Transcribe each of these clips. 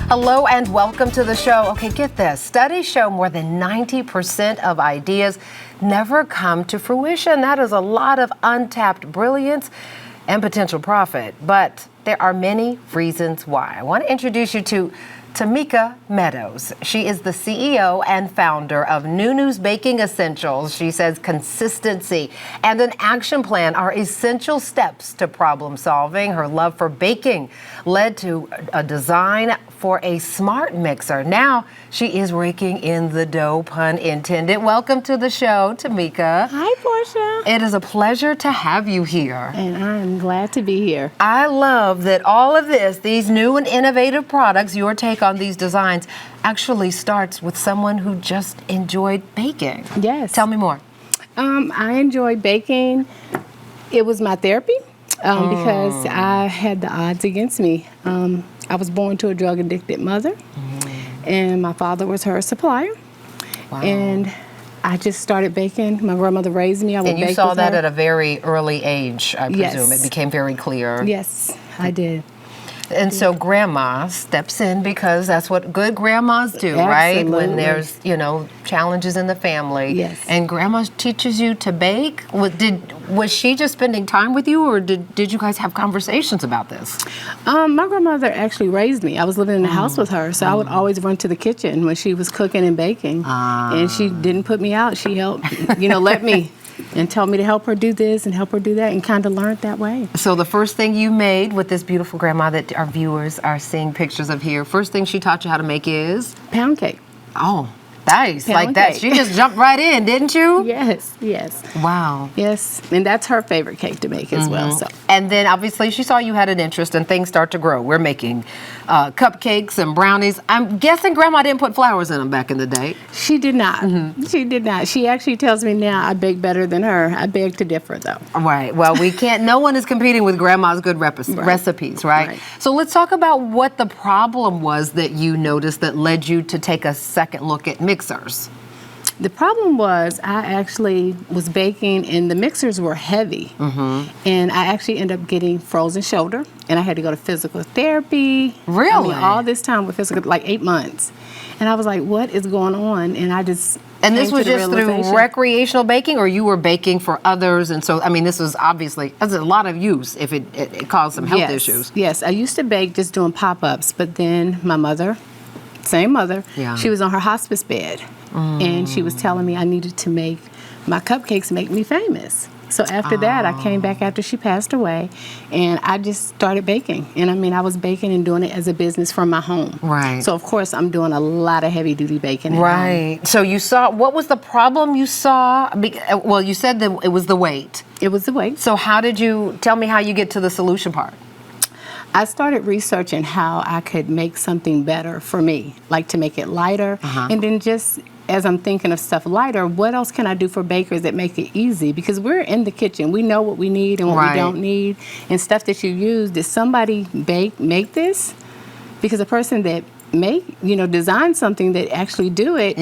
Hello and welcome to the show. Okay, get this. Studies show more than 90% of ideas never come to fruition. That is a lot of untapped brilliance and potential profit. But there are many reasons why. I want to introduce you to Tamika Meadows. She is the CEO and founder of Nunu's Baking Essentials. She says consistency and an action plan are essential steps to problem solving. Her love for baking led to a design for a smart mixer. Now she is raking in the dough, pun intended. Welcome to the show, Tamika. Hi, Portia. It is a pleasure to have you here. And I'm glad to be here. I love that all of this, these new and innovative products, your take on these designs, actually starts with someone who just enjoyed baking. Yes. Tell me more. I enjoy baking. It was my therapy because I had the odds against me. I was born to a drug-addicted mother, and my father was her supplier. Wow. And I just started baking. My grandmother raised me. I would And you bake saw with that her. at a very early age, I presume. Yes. It became very clear. Yes, I did. And so grandma steps in because that's what good grandmas do, right? When Absolutely. there's, challenges in the family. Yes. And grandma teaches you to bake. Was she just spending time with you, or did you guys have conversations about this? My grandmother actually raised me. I was living in the house with her, so I would always run to the kitchen when she was cooking and baking. And she didn't put me out. She helped, let me and told me to help her do this and help her do that, and kind of learned that way. So the first thing you made with this beautiful grandma that our viewers are seeing pictures of here, first thing she taught you how to make is? Pound cake. Oh, nice. Pound Like that. cake. She just jumped right in, didn't you? Yes, yes. Wow. Yes, and that's her favorite cake to make as well. So And then obviously she saw you had an interest and things start to grow. We're making cupcakes and brownies. I'm guessing grandma didn't put flowers in them back in the day. she did not. She did not. She actually tells me now I bake better than her. I beg to differ, though. Right. Well, no one is competing with grandma's good recipes, right? So let's talk about what the problem was that you noticed that led you to take a second look at mixers. The problem was I actually was baking and the mixers were heavy. And I actually ended up getting frozen shoulder, and I had to go to physical therapy. Really? I mean, all this time with physical, like 8 months. And I was like, what is going on? And I just And this came was to the just through realization. recreational baking, or you were baking for others? And so, this was obviously, that's a lot of use if it caused some health issues. Yes, I used to bake just doing pop-ups, but then my mother, same mother, she was on her hospice bed. And she was telling me I needed to make my cupcakes make me famous. So after that, I came back after she passed away, and I just started baking. And I was baking and doing it as a business from my home. Right. So of course, I'm doing a lot of heavy-duty baking at home. Right. So you saw, what was the problem you saw? Well, you said that it was the weight. It was the weight. So tell me how you get to the solution part. I started researching how I could make something better for me, like to make it lighter. And then just as I'm thinking of stuff lighter, what else can I do for bakers that make it easy? Because we're in the kitchen. We know what we need and what we don't need. And stuff that you use, did somebody make this? Because a person that design something that actually do it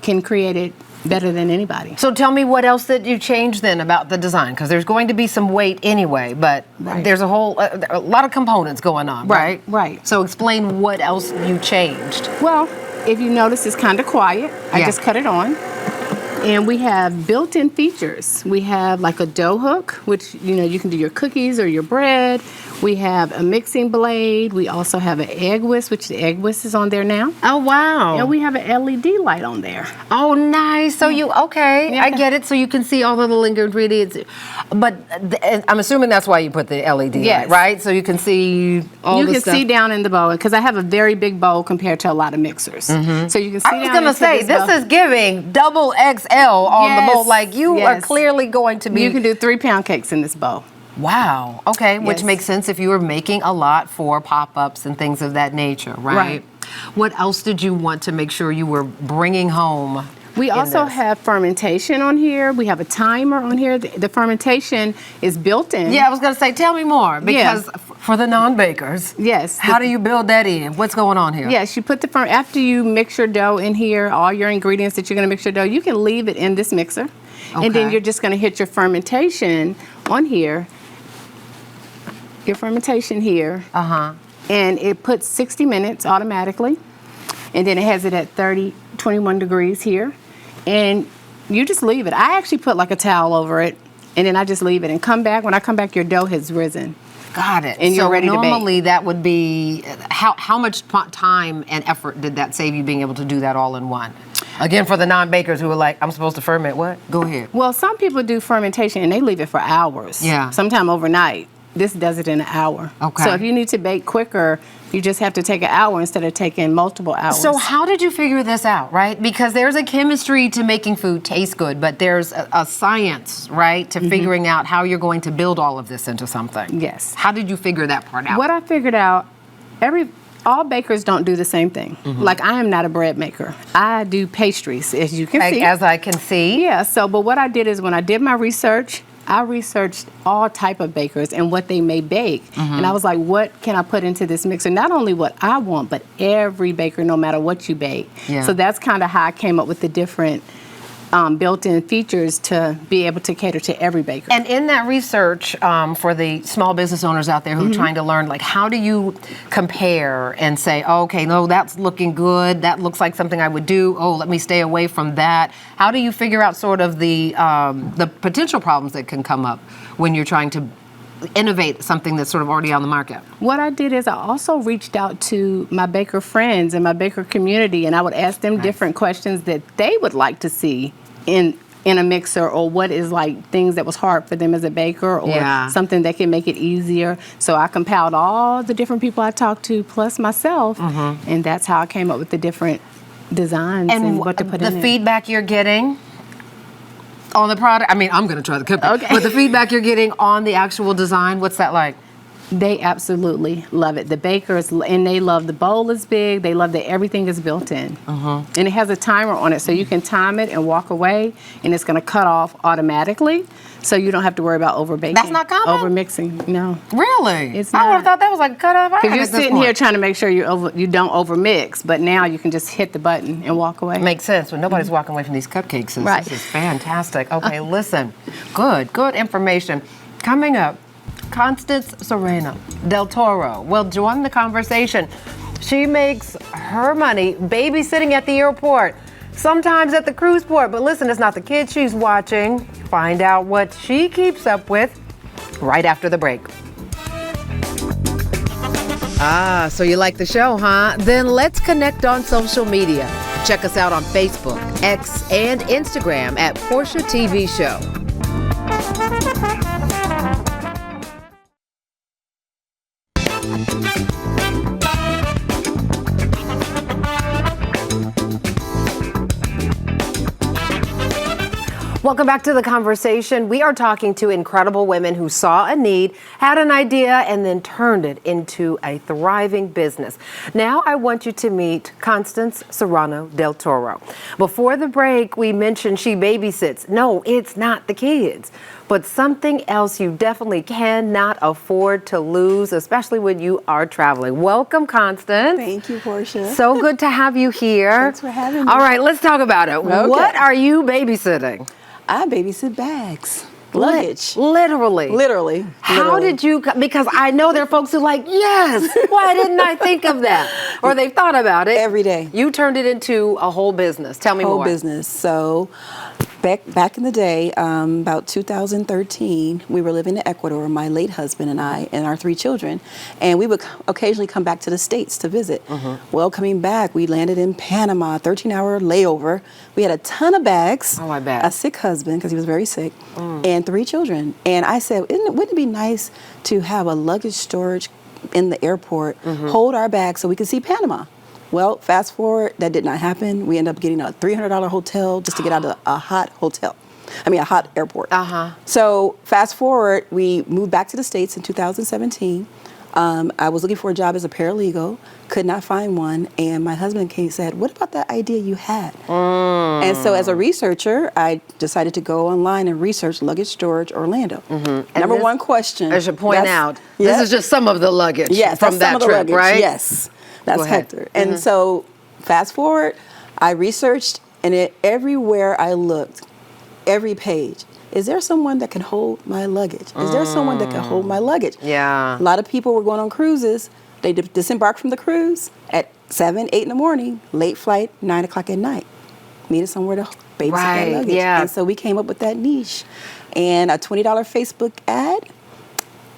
can create it better than anybody. So tell me what else that you changed then about the design, because there's going to be some weight anyway, but there's a lot of components going on, right? Right. So explain what else you changed. Well, if you notice, it's kind of quiet. I just cut it on. And we have built-in features. We have like a dough hook, which, you can do your cookies or your bread. We have a mixing blade. We also have an egg whisk, which the egg whisk is on there now. Oh, wow. And we have an LED light on there. Oh, nice. So I get it. So you can see all the little ingredients. But I'm assuming that's why you put the LED light, right? So you can see all the stuff. You can see down in the bowl, because I have a very big bowl compared to a lot of mixers. So you can see I was going to say, this is giving double XL on the bowl. Like you are clearly going to be. You can do 3 pound cakes in this bowl. Wow. Okay. Which makes sense if you were making a lot for pop-ups and things of that nature, right? What else did you want to make sure you were bringing home? We also have fermentation on here. We have a timer on here. The fermentation is built in. Yeah, I was going to say, tell me more, because for the non-bakers, how do you build that in? What's going on here? Yes, you put after you mix your dough in here, all your ingredients that you're going to mix your dough, you can leave it in this mixer. And then you're just going to hit your fermentation on here. Your fermentation here. and it puts 60 minutes automatically, and then it has it at 21 degrees here, and you just leave it. I actually put like a towel over it, and then I just leave it and come back. When I come back, your dough has risen. Got it. And you're ready to bake. Normally that would be, how much time and effort did that save you being able to do that all in one? Again, for the non-bakers who are like, I'm supposed to ferment what? Go ahead. Well, some people do fermentation and they leave it for hours. Yeah. Sometime overnight. This does it in an hour. Okay. So if you need to bake quicker, you just have to take an hour instead of taking multiple hours. So how did you figure this out, right? Because there's a chemistry to making food taste good, but there's a science, right, to figuring out how you're going to build all of this into something. Yes. How did you figure that part out? What I figured out, all bakers don't do the same thing. Like, I am not a bread maker. I do pastries, as you can see. As I can see. Yeah, but what I did is when I did my research, I researched all type of bakers and what they may bake. And I was like, what can I put into this mixer? Not only what I want, but every baker, no matter what you bake. Yeah. So that's kind of how I came up with the different built-in features to be able to cater to every baker. And in that research, for the small business owners out there who are trying to learn, like, how do you compare and say, oh, okay, no, that's looking good. That looks like something I would do. Oh, let me stay away from that. How do you figure out sort of the potential problems that can come up when you're trying to innovate something that's sort of already on the market? What I did is I also reached out to my baker friends and my baker community, and I would ask them different questions that they would like to see in a mixer, or what is like things that was hard for them as a baker, or something that can make it easier. So I compiled all the different people I talked to plus myself, and that's how I came up with the different designs and what to put in the it. feedback you're getting on the product, I mean, I'm going to try the cookie, Okay. but the feedback you're getting on the actual design, what's that like? They absolutely love it. The bakers, and they love the bowl is big. They love that everything is built in. And it has a timer on it, so you can time it and walk away, and it's going to cut off automatically, so you don't have to worry about over baking. That's not common? Over mixing, no. Really? It's I would have not. thought that was like cut off. Because you're sitting here trying to make sure you don't over mix, but now you can just hit the button and walk away. Makes sense when nobody's walking away from these cupcakes. Right. This is fantastic. Okay, listen. Good information. Coming up, Constance Serrano Del Toro will join the conversation. She makes her money babysitting at the airport, sometimes at the cruise port. But listen, it's not the kids she's watching. Find out what she keeps up with right after the break. Ah, so you like the show, huh? Then let's connect on social media. Check us out on Facebook, X, and Instagram at Portia TV Show. Welcome back to the conversation. We are talking to incredible women who saw a need, had an idea, and then turned it into a thriving business. Now I want you to meet Constance Serrano Del Toro. Before the break, we mentioned she babysits. No, it's not the kids, but something else you definitely cannot afford to lose, especially when you are traveling. Welcome, Constance. Thank you, Portia. So good to have you here. Thanks for having me. All right, let's talk about it. Okay. What are you babysitting? I babysit bags, luggage. Literally. How did you, because I know there are folks who are like, yes, why didn't I think of that? Or they've thought about it. Every day. You turned it into a whole business. Tell me more. Whole business. So back in the day, about 2013, we were living in Ecuador, my late husband and I, and our 3 children, and we would occasionally come back to the States to visit. Well, coming back, we landed in Panama, 13-hour layover. We had a ton of bags. Oh, I bet. A sick husband, because he was very sick, and 3 children. And I said, wouldn't it be nice to have a luggage storage in the airport, hold our bags so we could see Panama? Well, fast forward, that did not happen. We ended up getting a $300 hotel just to get out of a hot airport. So fast forward, we moved back to the States in 2017. I was looking for a job as a paralegal, could not find one, and my husband came and said, what about that idea you had? And so as a researcher, I decided to go online and research luggage storage Orlando. Number one question. I should point out, Yes. this is just some of the luggage from that's that some of the trip, luggage. right? Yes, that's Go ahead. Hector. And so fast forward, I researched, and everywhere I looked, every page, is there someone that can hold my luggage? Is there someone that can hold my luggage? Yeah. A lot of people were going on cruises, They disembark from the cruise at 7, 8 in the morning, late flight, 9 o'clock at night. Needed somewhere to babysit Right, that luggage. yeah. And so we came up with that niche. And a $20 Facebook ad.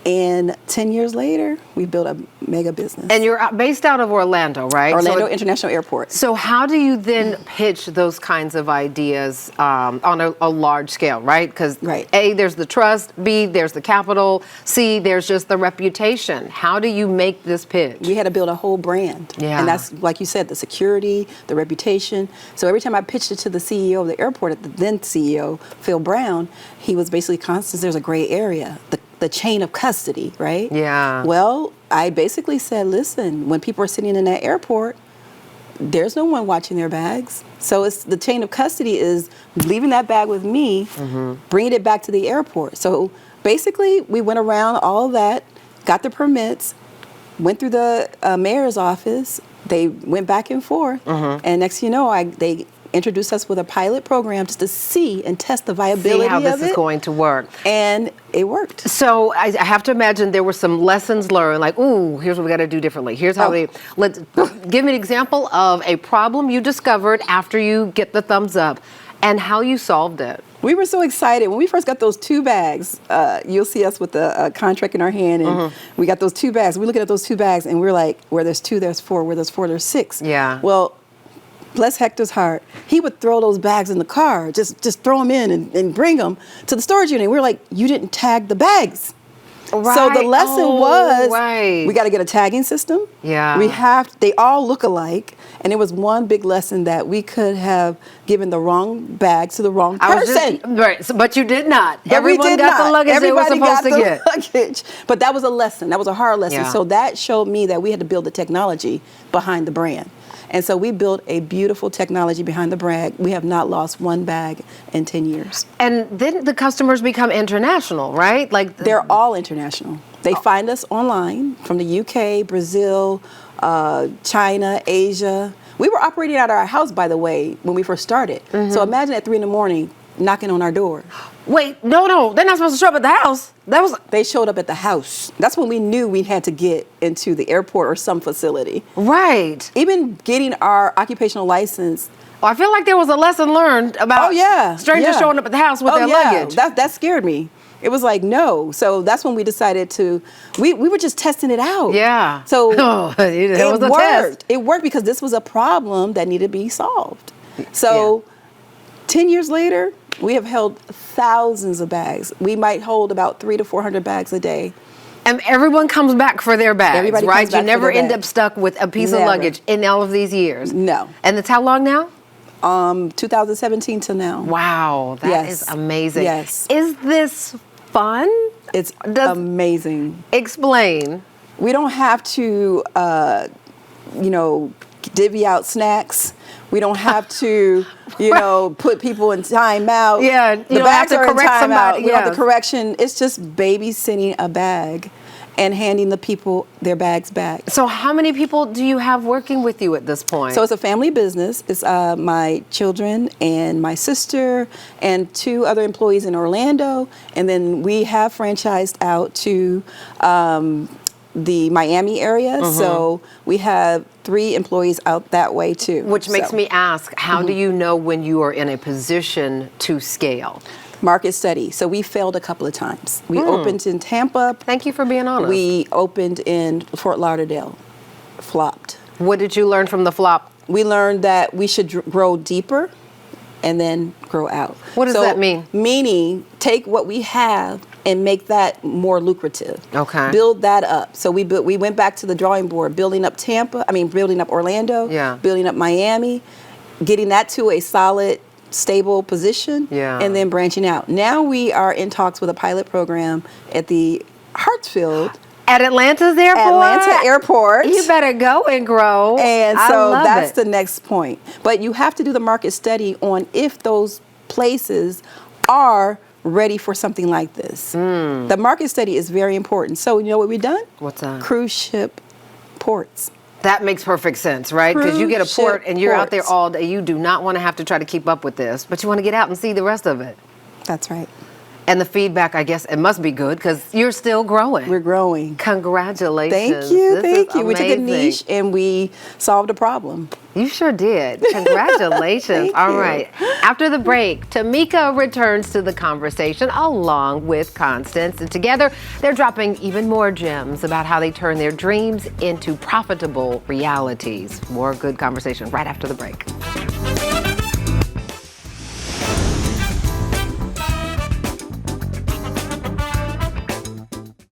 And 10 years later, we built a mega business. And you're based out of Orlando, right? Orlando International Airport. So how do you then pitch those kinds of ideas on a large scale, right? Because Right. A, there's the trust, B, there's the capital, C, there's just the reputation. How do you make this pitch? We had to build a whole brand. Yeah. And that's, like you said, the security, the reputation. So every time I pitched it to the CEO of the airport, the then CEO, Phil Brown, he was basically constant, there's a gray area, the chain of custody, right? Yeah. Well, I basically said, listen, when people are sitting in that airport, there's no one watching their bags. So it's the chain of custody is leaving that bag with me, bringing it back to the airport. So basically, we went around all that, got the permits, went through the mayor's office. They went back and forth, and next thing you know, they introduced us with a pilot program just to see and test the viability See how this of is it, going to work. and it worked. So I have to imagine there were some lessons learned, like, ooh, here's what we got to do differently. Here's how give me an example of a problem you discovered after you get the thumbs up and how you solved it. We were so excited when we first got those 2 bags. You'll see us with the contract in our hand, and we got those 2 bags. We're looking at those 2 bags, and we're like, where there's 2, there's 4. Where there's 4, there's 6. Yeah. Well, bless Hector's heart, he would throw those bags in the car, just throw them in and bring them to the storage unit. We were like, you didn't tag the bags. So the Right. lesson Oh, was, right. we got to get a tagging system. Yeah. They all look alike. And it was one big lesson that we could have given the wrong bags to the wrong person. Right, so, but you did not. But we Everyone did got not. the luggage they were Everybody supposed got to the get. luggage. But that was a lesson. That was a hard lesson. Yeah. So that showed me that we had to build the technology behind the brand. And so we built a beautiful technology behind the brand. We have not lost one bag in 10 years. And then the customers become international, right? Like They're all international. They find us online from the UK, Brazil, China, Asia. We were operating out of our house, by the way, when we first started. So imagine at 3 in the morning knocking on our door. Wait, no, they're not supposed to show up at the house. They showed up at the house. That's when we knew we had to get into the airport or some facility. Right. Even getting our occupational license. Well, I feel like there was a lesson learned about strangers showing up at the house with their luggage. That scared me. It was like, no. So that's when we decided we were just testing it out. Yeah. So it was a worked. test. It worked because this was a problem that needed to be solved. So 10 years later, we have held thousands of bags. We might hold about 300 to 400 bags a day. And everyone comes back for their bags, Everybody right? comes back You never for their end bag. up stuck with a piece of Never. luggage in all of these years. No. And it's how long now? 2017 till now. Wow, that is Yes. amazing. Yes. Is this fun? It's amazing. Explain. We don't have to, divvy out snacks. We don't have to, put people in timeout. Yeah, you the don't have bags to are in correct timeout. somebody, We don't have yeah. the correction. It's just babysitting a bag and handing the people their bags back. So how many people do you have working with you at this point? So it's a family business. It's my children and my sister and 2 other employees in Orlando. And then we have franchised out to the Miami area. So we have 3 employees out that way too. Which makes me ask, how do you know when you are in a position to scale? Market study. So we failed a couple of times. We opened in Tampa. Thank you for being honest. We opened in Fort Lauderdale. Flopped. What did you learn from the flop? We learned that we should grow deeper and then grow out. What does that mean? Meaning, take what we have and make that more lucrative. Okay. Build that up. So we went back to the drawing board, building up building up Orlando, building up Miami, getting that to a solid, stable position, and then branching out. Now we are in talks with a pilot program at the Hartsfield. At Atlanta's airport? Atlanta Airport. You better go and grow. And I so love that's it. the next point. But you have to do the market study on if those places are ready for something like this. The market study is very important. So you know what we've done? What's that? Cruise ship ports. That makes perfect sense, right? Because you get a Cruise port ship and you're out there ports. all day. You do not want to have to try to keep up with this, but you want to get out and see the rest of it. That's right. And the feedback, I guess, it must be good because you're still growing. We're growing. Congratulations. Thank you, This thank is you. We took a amazing. niche and we solved a problem. You sure did. Congratulations. Thank All you. right. After the break, Tamika returns to the conversation along with Constance. And together, they're dropping even more gems about how they turn their dreams into profitable realities. More good conversation right after the break.